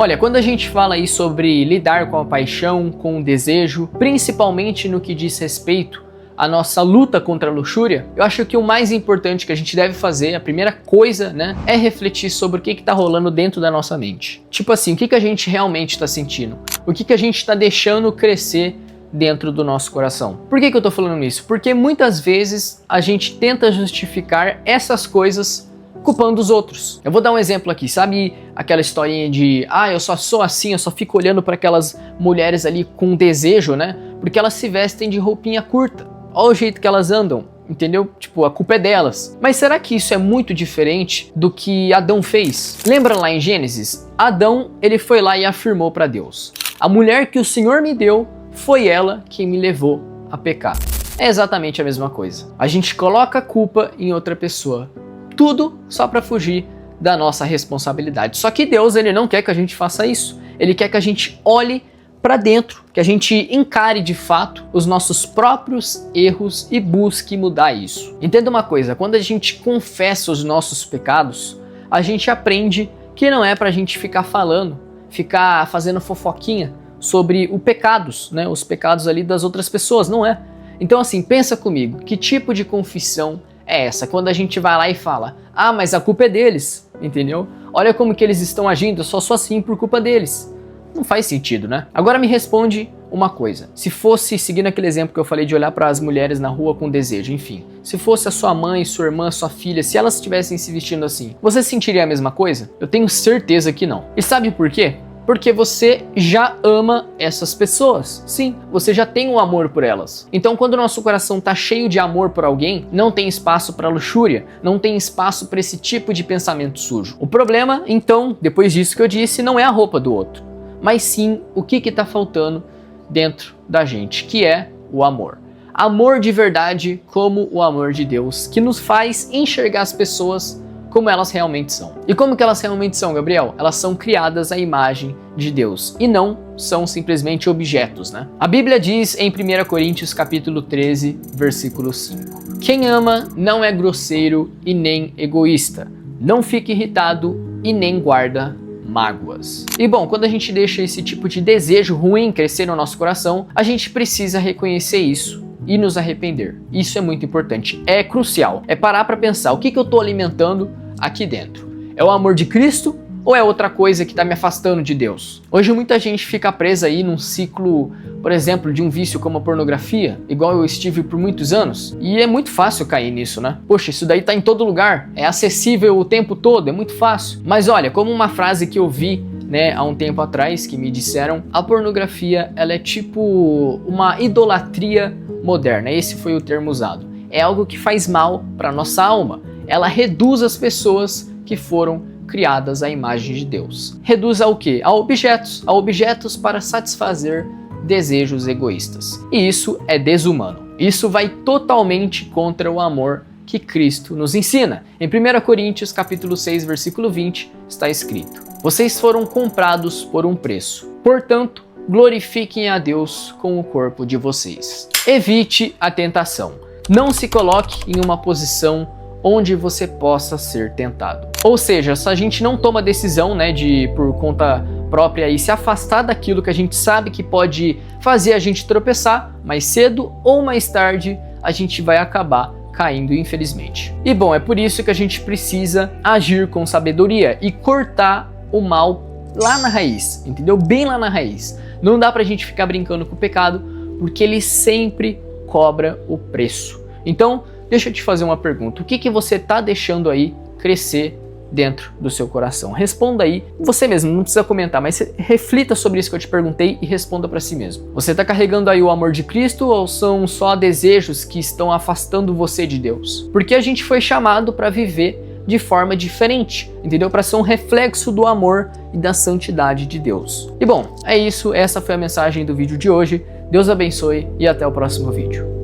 Olha, quando a gente fala aí sobre lidar com a paixão, com o desejo, principalmente no que diz respeito à nossa luta contra a luxúria, eu acho que o mais importante que a gente deve fazer, a primeira coisa, né, é refletir sobre o que tá rolando dentro da nossa mente. Tipo assim, o que a gente realmente está sentindo? O que a gente está deixando crescer dentro do nosso coração? Por que eu tô falando isso? Porque muitas vezes a gente tenta justificar essas coisas culpando os outros. Eu vou dar um exemplo aqui, sabe aquela historinha de eu só sou assim, eu só fico olhando para aquelas mulheres ali com desejo, né? Porque elas se vestem de roupinha curta. Olha o jeito que elas andam, entendeu? Tipo, a culpa é delas. Mas será que isso é muito diferente do que Adão fez? Lembra lá em Gênesis? Adão, ele foi lá e afirmou para Deus: a mulher que o Senhor me deu foi ela quem me levou a pecar. É exatamente a mesma coisa. A gente coloca a culpa em outra pessoa. Tudo só para fugir da nossa responsabilidade. Só que Deus, ele não quer que a gente faça isso. Ele quer que a gente olhe para dentro, que a gente encare de fato os nossos próprios erros e busque mudar isso. Entenda uma coisa, quando a gente confessa os nossos pecados, a gente aprende que não é pra gente ficar falando, ficar fazendo fofoquinha sobre os pecados, né? Os pecados ali das outras pessoas, não é? Então assim, pensa comigo, que tipo de confissão é essa? Quando a gente vai lá e fala: mas a culpa é deles, entendeu? Olha como que eles estão agindo, eu só sou assim por culpa deles. Não faz sentido, né? Agora me responde uma coisa. Se fosse, seguindo aquele exemplo que eu falei de olhar para as mulheres na rua com desejo, enfim. Se fosse a sua mãe, sua irmã, sua filha, se elas estivessem se vestindo assim, você sentiria a mesma coisa? Eu tenho certeza que não. E sabe por quê? Porque você já ama essas pessoas. Sim, você já tem um amor por elas. Então quando o nosso coração tá cheio de amor por alguém, não tem espaço para luxúria, não tem espaço para esse tipo de pensamento sujo. O problema, então, depois disso que eu disse, não é a roupa do outro, mas sim o que está faltando dentro da gente, que é o amor. Amor de verdade, como o amor de Deus, que nos faz enxergar as pessoas como elas realmente são. E como que elas realmente são, Gabriel? Elas são criadas à imagem de Deus e não são simplesmente objetos, né? A Bíblia diz em 1 Coríntios capítulo 13, versículo 5: quem ama não é grosseiro e nem egoísta, não fica irritado e nem guarda mágoas. E bom, quando a gente deixa esse tipo de desejo ruim crescer no nosso coração, a gente precisa reconhecer isso e nos arrepender. Isso é muito importante, é crucial. É parar para pensar, o que eu estou alimentando aqui dentro? É o amor de Cristo ou é outra coisa que está me afastando de Deus? Hoje muita gente fica presa aí num ciclo, por exemplo, de um vício como a pornografia, igual eu estive por muitos anos, e é muito fácil cair nisso, né? Poxa, isso daí tá em todo lugar, é acessível o tempo todo, é muito fácil. Mas olha, como uma frase que eu vi, né, há um tempo atrás, que me disseram, a pornografia, ela é tipo uma idolatria moderna, esse foi o termo usado. É algo que faz mal para nossa alma, ela reduz as pessoas que foram criadas à imagem de Deus. Reduz ao quê? A objetos para satisfazer desejos egoístas. E isso é desumano. Isso vai totalmente contra o amor que Cristo nos ensina. Em 1 Coríntios capítulo 6, versículo 20, está escrito: vocês foram comprados por um preço. Portanto, glorifiquem a Deus com o corpo de vocês. Evite a tentação. Não se coloque em uma posição onde você possa ser tentado. Ou seja, se a gente não toma decisão, né, de por conta própria e se afastar daquilo que a gente sabe que pode fazer a gente tropeçar, mais cedo ou mais tarde a gente vai acabar caindo, infelizmente. E bom, é por isso que a gente precisa agir com sabedoria e cortar o mal lá na raiz, entendeu? Bem lá na raiz. Não dá pra gente ficar brincando com o pecado, porque ele sempre cobra o preço. Então, deixa eu te fazer uma pergunta. O que você tá deixando aí crescer dentro do seu coração? Responda aí, você mesmo, não precisa comentar, mas reflita sobre isso que eu te perguntei e responda para si mesmo. Você está carregando aí o amor de Cristo ou são só desejos que estão afastando você de Deus? Porque a gente foi chamado para viver de forma diferente, entendeu? Para ser um reflexo do amor e da santidade de Deus. E bom, é isso, essa foi a mensagem do vídeo de hoje. Deus abençoe e até o próximo vídeo.